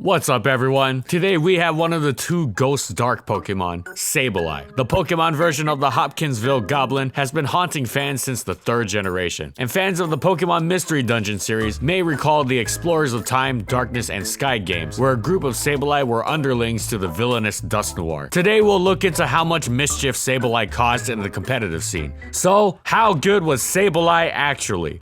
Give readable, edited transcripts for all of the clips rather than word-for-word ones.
What's up everyone? Today we have one of the two Ghost Dark Pokemon, Sableye. The Pokemon version of the Hopkinsville Goblin has been haunting fans since the 3rd generation, and fans of the Pokemon Mystery Dungeon series may recall the Explorers of Time, Darkness, and Sky games, where a group of Sableye were underlings to the villainous Dusknoir. Today we'll look into how much mischief Sableye caused in the competitive scene. So, how good was Sableye actually?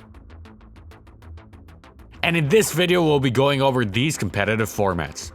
And in this video, we'll be going over these competitive formats.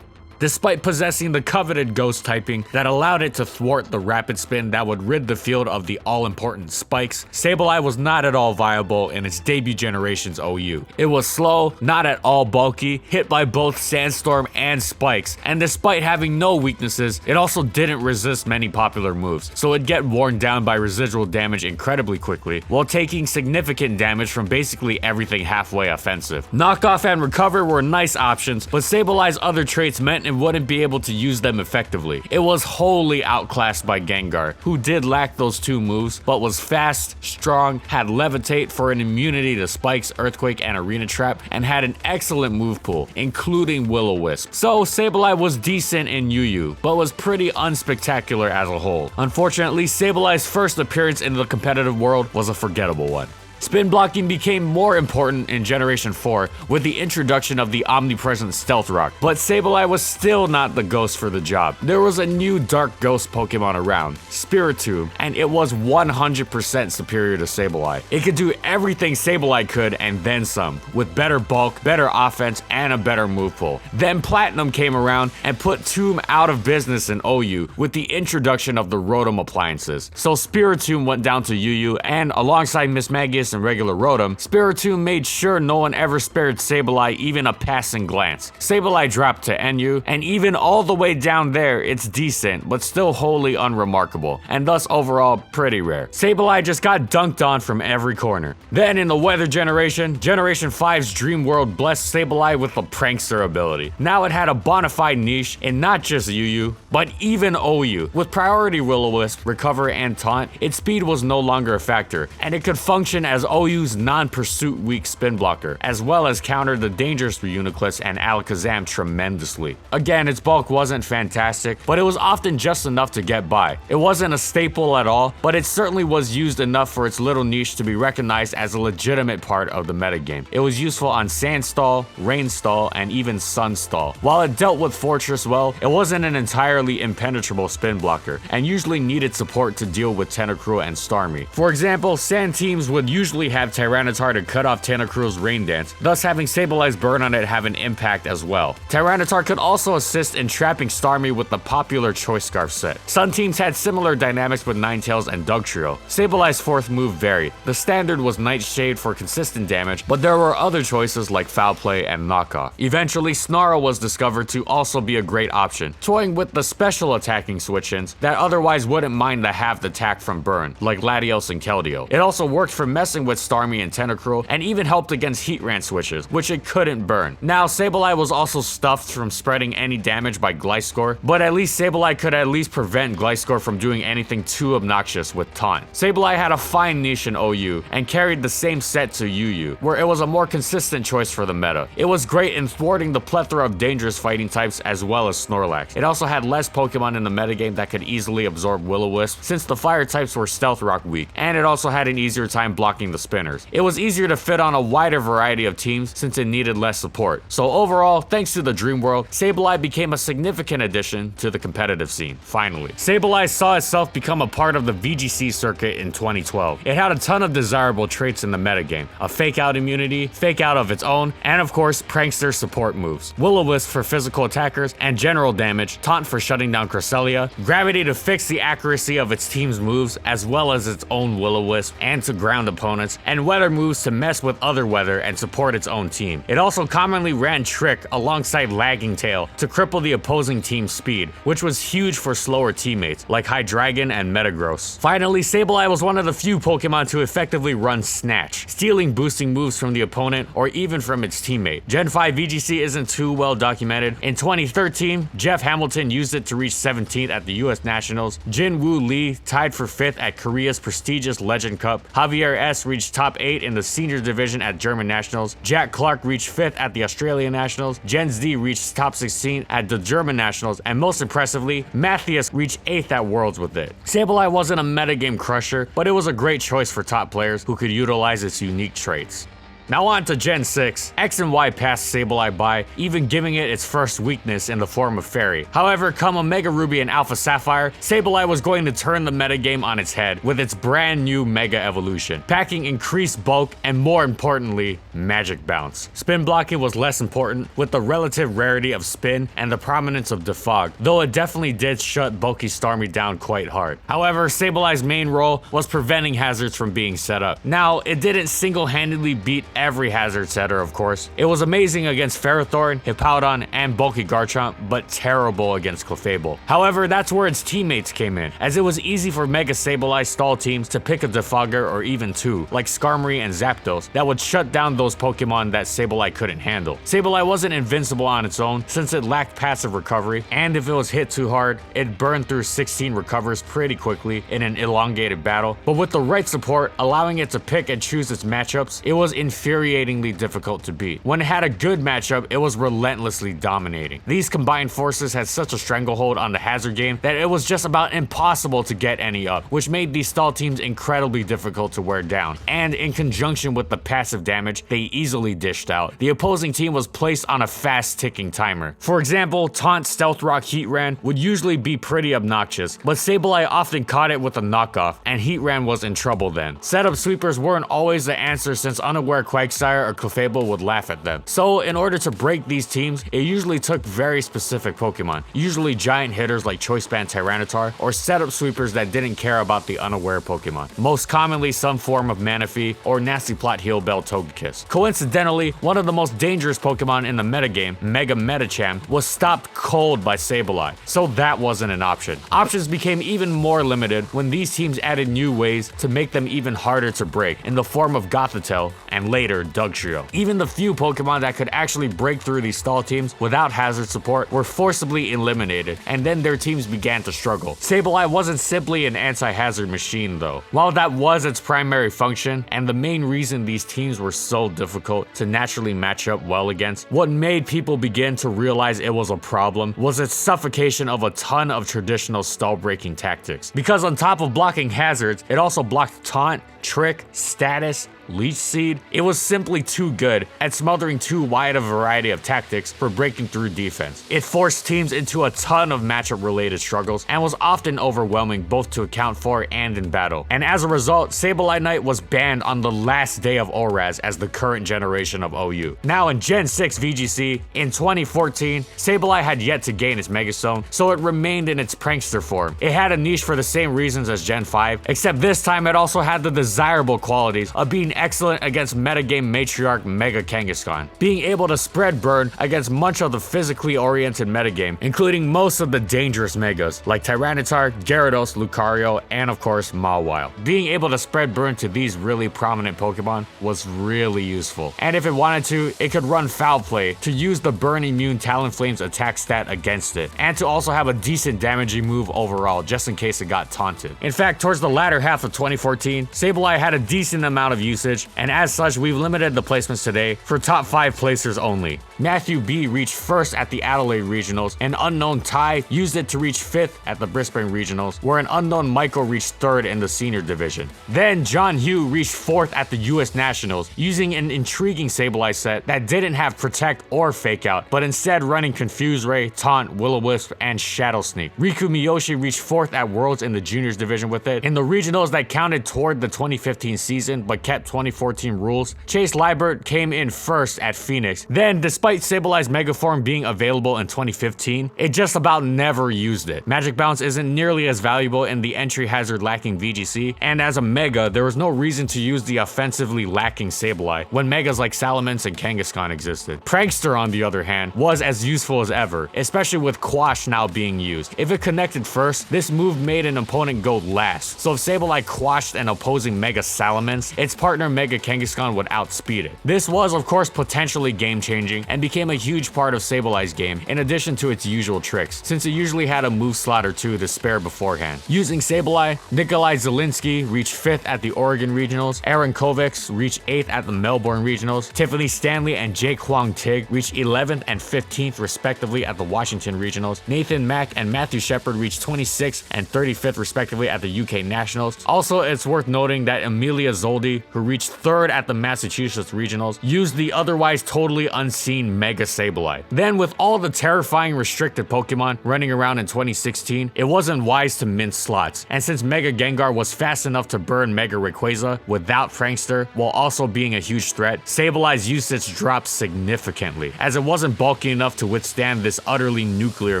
Despite possessing the coveted ghost typing that allowed it to thwart the rapid spin that would rid the field of the all-important spikes, Sableye was not at all viable in its debut generation's OU. It was slow, not at all bulky, hit by both Sandstorm and spikes, and despite having no weaknesses, it also didn't resist many popular moves, so it'd get worn down by residual damage incredibly quickly, while taking significant damage from basically everything halfway offensive. Knockoff and recover were nice options, but Sableye's other traits meant it wouldn't be able to use them effectively. It was wholly outclassed by Gengar, who did lack those two moves, but was fast, strong, had Levitate for an immunity to Spikes, Earthquake, and Arena Trap, and had an excellent move pool, including Will-O-Wisp. So Sableye was decent in UU, but was pretty unspectacular as a whole. Unfortunately, Sableye's first appearance in the competitive world was a forgettable one. Spin blocking became more important in Generation 4 with the introduction of the omnipresent Stealth Rock, but Sableye was still not the ghost for the job. There was a new dark ghost Pokemon around, Spiritomb, and it was 100% superior to Sableye. It could do everything Sableye could and then some, with better bulk, better offense, and a better move pool. Then Platinum came around and put Tomb out of business in OU with the introduction of the Rotom appliances. So Spiritomb went down to UU, and alongside Mismagius and regular Rotom, Spiritomb made sure no one ever spared Sableye even a passing glance. Sableye dropped to NU, and even all the way down there, it's decent, but still wholly unremarkable, and thus overall pretty rare. Sableye just got dunked on from every corner. Then in the Weather Generation, Generation 5's Dream World blessed Sableye with the Prankster ability. Now it had a bona fide niche in not just UU, but even OU. With priority Will-O-Wisp, Recover, and Taunt, its speed was no longer a factor, and it could function as OU's non-pursuit weak spin blocker, as well as counter the dangerous Reuniclus and Alakazam tremendously. Again, its bulk wasn't fantastic, but it was often just enough to get by. It wasn't a staple at all, but it certainly was used enough for its little niche to be recognized as a legitimate part of the metagame. It was useful on Sandstall, Rainstall, and even Sunstall. While it dealt with Fortress well, it wasn't an entirely impenetrable spin blocker, and usually needed support to deal with Tentacruel and Starmie. For example, Sand teams would usually have Tyranitar to cut off Tentacruel's Rain Dance, thus having Sableye's burn on it have an impact as well. Tyranitar could also assist in trapping Starmie with the popular Choice Scarf set. Sun teams had similar dynamics with Ninetales and Dugtrio. Sableye's 4th move varied. The standard was Nightshade for consistent damage, but there were other choices like Foul Play and Knockoff. Eventually, Snarl was discovered to also be a great option, toying with the special attacking switch-ins that otherwise wouldn't mind the halved attack from burn, like Latios and Keldeo. It also worked for messing with Starmie and Tentacruel, and even helped against Heatran switches, which it couldn't burn. Now, Sableye was also stuffed from spreading any damage by Gliscor, but at least Sableye could at least prevent Gliscor from doing anything too obnoxious with Taunt. Sableye had a fine niche in OU, and carried the same set to UU, where it was a more consistent choice for the meta. It was great in thwarting the plethora of dangerous fighting types as well as Snorlax. It also had less Pokemon in the metagame that could easily absorb Will-O-Wisp, since the fire types were Stealth Rock weak, and it also had an easier time blocking the spinners. It was easier to fit on a wider variety of teams since it needed less support. So overall, thanks to the Dream World, Sableye became a significant addition to the competitive scene, finally. Sableye saw itself become a part of the VGC circuit in 2012. It had a ton of desirable traits in the metagame, a fake out immunity, fake out of its own, and of course, Prankster support moves. Will-O-Wisp for physical attackers and general damage, Taunt for shutting down Cresselia, Gravity to fix the accuracy of its team's moves as well as its own Will-O-Wisp and to ground opponents, and Weather moves to mess with other weather and support its own team. It also commonly ran Trick alongside Lagging Tail to cripple the opposing team's speed, which was huge for slower teammates like Hydreigon and Metagross. Finally, Sableye was one of the few Pokemon to effectively run Snatch, stealing boosting moves from the opponent or even from its teammate. Gen 5 VGC isn't too well documented. In 2013, Jeff Hamilton used it to reach 17th at the US Nationals. Jin Woo Lee tied for 5th at Korea's prestigious Legend Cup. Javier S. Fox reached top 8 in the senior division at German Nationals, Jack Clark reached 5th at the Australian Nationals, Jens D reached top 16 at the German Nationals, and most impressively, Matthias reached 8th at Worlds with it. Sableye wasn't a metagame crusher, but it was a great choice for top players who could utilize its unique traits. Now on to Gen 6. X and Y passed Sableye by, even giving it its first weakness in the form of Fairy. However, come Omega Ruby and Alpha Sapphire, Sableye was going to turn the metagame on its head with its brand new Mega Evolution, packing increased bulk and, more importantly, magic bounce. Spin blocking was less important, with the relative rarity of spin and the prominence of defog, though it definitely did shut bulky Starmie down quite hard. However, Sableye's main role was preventing hazards from being set up. Now, it didn't single-handedly beat every hazard setter, of course. It was amazing against Ferrothorn, Hippowdon, and bulky Garchomp, but terrible against Clefable. However, that's where its teammates came in, as it was easy for Mega Sableye stall teams to pick a defogger or even two, like Skarmory and Zapdos, that would shut down those Pokemon that Sableye couldn't handle. Sableye wasn't invincible on its own, since it lacked passive recovery, and if it was hit too hard, it burned through 16 recovers pretty quickly in an elongated battle. But with the right support, allowing it to pick and choose its matchups, it was infuriatingly difficult to beat. When it had a good matchup, it was relentlessly dominating. These combined forces had such a stranglehold on the hazard game that it was just about impossible to get any up, which made these stall teams incredibly difficult to wear down. And in conjunction with the passive damage they easily dished out, the opposing team was placed on a fast ticking timer. For example, Taunt, Stealth Rock, Heatran would usually be pretty obnoxious, but Sableye often caught it with a knockoff, and Heatran was in trouble then. Setup sweepers weren't always the answer, since unaware Quagsire or Clefable would laugh at them. So in order to break these teams, it usually took very specific Pokemon, usually giant hitters like Choice Band Tyranitar, or setup sweepers that didn't care about the unaware Pokemon. Most commonly some form of Manaphy or Nasty Plot Heal Bell Togekiss. Coincidentally, one of the most dangerous Pokemon in the metagame, Mega Medicham, was stopped cold by Sableye, so that wasn't an option. Options became even more limited when these teams added new ways to make them even harder to break, in the form of Gothitelle and later Dugtrio. Even the few Pokemon that could actually break through these stall teams without hazard support were forcibly eliminated, and then their teams began to struggle. Sableye wasn't simply an anti-hazard machine though. While that was its primary function, and the main reason these teams were so difficult to naturally match up well against, what made people begin to realize it was a problem was its suffocation of a ton of traditional stall breaking tactics. Because on top of blocking hazards, it also blocked Taunt, Trick, Status, Leech Seed. It was simply too good at smothering too wide a variety of tactics for breaking through defense. It forced teams into a ton of matchup related struggles and was often overwhelming both to account for and in battle. And as a result, Sableye Knight was banned on the last day of ORAS as the current generation of OU. Now in Gen 6 VGC, in 2014, Sableye had yet to gain its Megastone, so it remained in its prankster form. It had a niche for the same reasons as Gen 5, except this time it also had the desirable qualities of being excellent against metagame matriarch Mega Kangaskhan, being able to spread burn against much of the physically oriented metagame, including most of the dangerous Megas like Tyranitar, Gyarados, Lucario, and of course Mawile. Being able to spread burn to these really prominent Pokemon was really useful, and if it wanted to, it could run Foul Play to use the burn immune Talonflame's attack stat against it, and to also have a decent damaging move overall just in case it got taunted. In fact, towards the latter half of 2014, Sableye had a decent amount of usage, and as such, we've limited the placements today for top 5 placers only. Matthew B reached 1st at the Adelaide Regionals, an unknown Ty used it to reach 5th at the Brisbane Regionals, where an unknown Michael reached 3rd in the senior division. Then John Hugh reached 4th at the US Nationals, using an intriguing Sableye set that didn't have Protect or Fake Out, but instead running Confuse Ray, Taunt, Will-O-Wisp, and Shadow Sneak. Riku Miyoshi reached 4th at Worlds in the juniors division with it. In the regionals that counted toward the 2015 season but kept 2014 rules, Chase Liebert came in 1st at Phoenix. Then, despite Sableye's Megaform being available in 2015, it just about never used it. Magic Bounce isn't nearly as valuable in the entry hazard lacking VGC, and as a Mega, there was no reason to use the offensively lacking Sableye when Megas like Salamence and Kangaskhan existed. Prankster, on the other hand, was as useful as ever, especially with Quash now being used. If it connected first, this move made an opponent go last, so if Sableye quashed an opposing Mega Salamence, its partner Mega Kangaskhan would outspeed it. This was of course potentially game changing, and became a huge part of Sableye's game in addition to its usual tricks, since it usually had a move slot or two to spare beforehand. Using Sableye, Nikolai Zielinski reached 5th at the Oregon Regionals, Aaron Kovacs reached 8th at the Melbourne Regionals, Tiffany Stanley and Jake Huang Tig reached 11th and 15th respectively at the Washington Regionals, Nathan Mack and Matthew Shepard reached 26th and 35th respectively at the UK Nationals. Also, it's worth noting that Emilia Zoldi, who reached 3rd at the Massachusetts Regionals, used the otherwise totally unseen Mega Sableye. Then, with all the terrifying restricted Pokemon running around in 2016, it wasn't wise to mince slots, and since Mega Gengar was fast enough to burn Mega Rayquaza without Prankster while also being a huge threat, Sableye's usage dropped significantly, as it wasn't bulky enough to withstand this utterly nuclear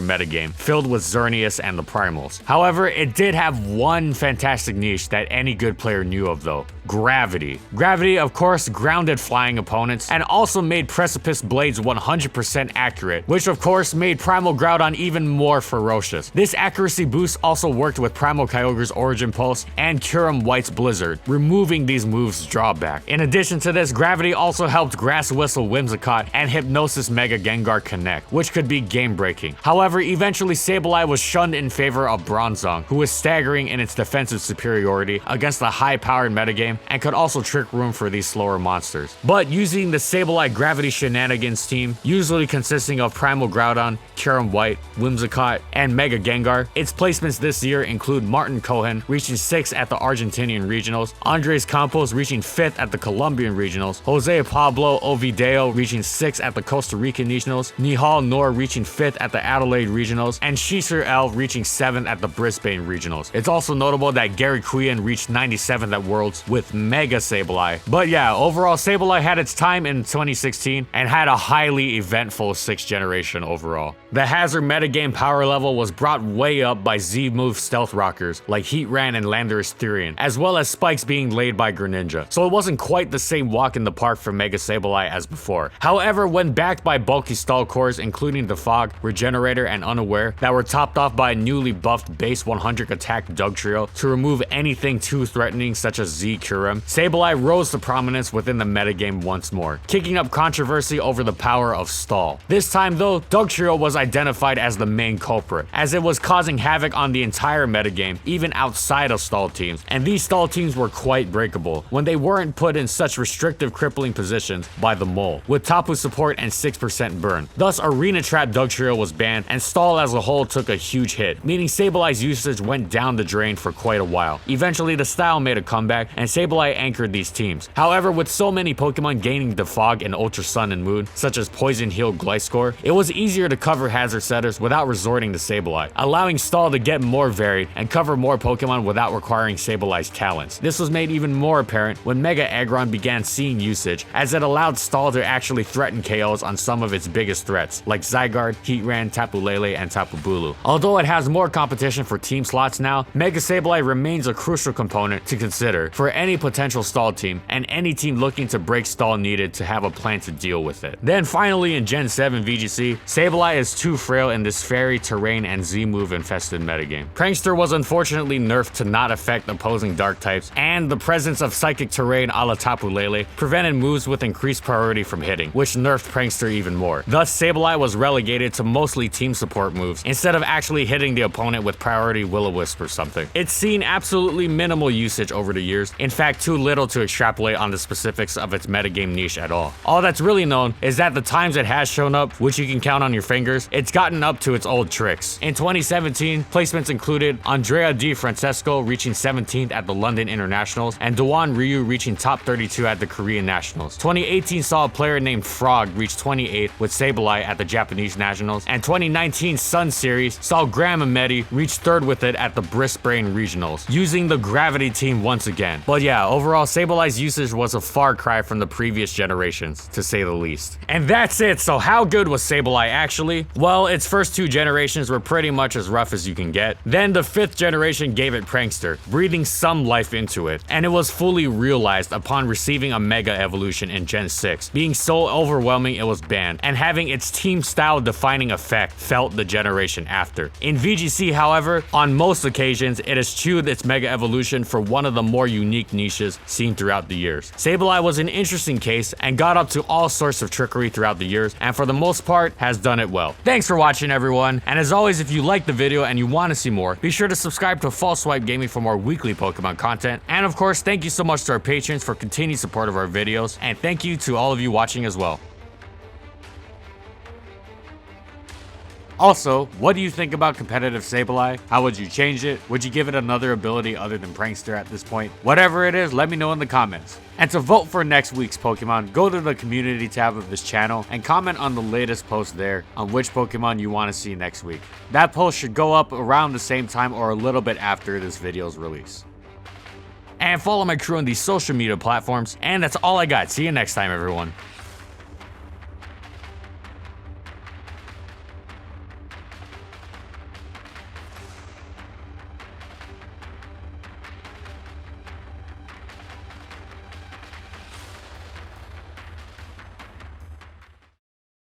metagame filled with Xerneas and the Primals. However, it did have one fantastic niche that any good player knew of though: Gravity. Gravity, of course, grounded flying opponents and also made Precipice Blades 100% accurate, which of course made Primal Groudon even more ferocious. This accuracy boost also worked with Primal Kyogre's Origin Pulse and Kyurem White's Blizzard, removing these moves' drawback. In addition to this, Gravity also helped Grass Whistle Whimsicott and Hypnosis Mega Gengar connect, which could be game-breaking. However, eventually Sableye was shunned in favor of Bronzong, who was staggering in its defensive superiority against the high-powered metagame and could also trick room for these slower monsters. But using the Sableye Gravity Shenanigans team, usually consisting of Primal Groudon, Kyurem White, Whimsicott, and Mega Gengar, its placements this year include Martin Cohen reaching 6th at the Argentinian Regionals, Andres Campos reaching 5th at the Colombian Regionals, Jose Pablo Ovideo reaching 6th at the Costa Rican Regionals, Nihal Noor reaching 5th at the Adelaide Regionals, and Shisir L reaching 7th at the Brisbane Regionals. It's also notable that Gary Quillen reached 97th at Worlds with Mega Sableye. But yeah, overall Sableye had its time in 2016 and had a highly eventful 6th generation overall. The hazard metagame power level was brought way up by Z-move stealth rockers like Heatran and Landorus Therian, as well as spikes being laid by Greninja, so it wasn't quite the same walk in the park for Mega Sableye as before. However, when backed by bulky stall cores including the Fog, Regenerator, and Unaware that were topped off by a newly buffed base 100 attack Dugtrio to remove anything too threatening such as Z Kyurem, Sableye rose to prominence within the metagame once more, kicking up controversy over the power of stall. This time though, Dugtrio was identified as the main culprit, as it was causing havoc on the entire metagame, even outside of stall teams, and these stall teams were quite breakable when they weren't put in such restrictive crippling positions by the mole, with Tapu support and 6% burn. Thus, Arena Trap Dugtrio was banned, and stall as a whole took a huge hit, meaning Sableye's usage went down the drain for quite a while. Eventually, the style made a comeback, and Sableye anchored these teams. However, with so many Pokemon gaining the Fog in Ultra Sun and Moon, such as Poison Heal Gliscor, it was easier to cover hazard setters without resorting to Sableye, allowing stall to get more varied and cover more Pokemon without requiring Sableye's talents. This was made even more apparent when Mega Aggron began seeing usage, as it allowed stall to actually threaten KOs on some of its biggest threats, like Zygarde, Heatran, Tapu Lele, and Tapu Bulu. Although it has more competition for team slots now, Mega Sableye remains a crucial component to consider for any potential stall team, and any team looking to break stall needed to have a plan to deal with it. Then finally in Gen 7 VGC, Sableye is too frail in this fairy, terrain, and Z-move infested metagame. Prankster was unfortunately nerfed to not affect opposing dark types, and the presence of psychic terrain a la Tapu Lele prevented moves with increased priority from hitting, which nerfed Prankster even more. Thus, Sableye was relegated to mostly team support moves instead of actually hitting the opponent with priority Will-O-Wisp or something. It's seen absolutely minimal usage over the years, in fact too little to extrapolate on the specifics of its metagame niche at all. All that's really known is that the times it has shown up, which you can count on your fingers, it's gotten up to its old tricks. In 2017, placements included Andrea Di Francesco reaching 17th at the London Internationals and Dewan Ryu reaching top 32 at the Korean Nationals. 2018 saw a player named Frog reach 28th with Sableye at the Japanese Nationals, and 2019 Sun Series saw Graham Ameti reach 3rd with it at the Brisbane Regionals, using the Gravity team once again. But yeah, overall Sableye's usage was a far cry from the previous generations, to say the least. And that's it. So how good was Sableye actually? Well, its first 2 generations were pretty much as rough as you can get. Then the 5th generation gave it Prankster, breathing some life into it, and it was fully realized upon receiving a Mega Evolution in Gen 6, being so overwhelming it was banned, and having its team style defining effect felt the generation after. In VGC, however, on most occasions, it has chewed its Mega Evolution for one of the more unique niches seen throughout the years. Sableye was an interesting case and got up to all sorts of trickery throughout the years, and for the most part has done it well. Thanks for watching, everyone, and as always, if you liked the video and you want to see more, be sure to subscribe to False Swipe Gaming for more weekly Pokemon content. And of course, thank you so much to our patrons for continued support of our videos, and thank you to all of you watching as well. Also, what do you think about competitive Sableye? How would you change it? Would you give it another ability other than Prankster at this point? Whatever it is, let me know in the comments. And to vote for next week's Pokemon, go to the community tab of this channel and comment on the latest post there on which Pokemon you want to see next week. That post should go up around the same time or a little bit after this video's release. And follow my crew on these social media platforms. And that's all I got. See you next time, everyone.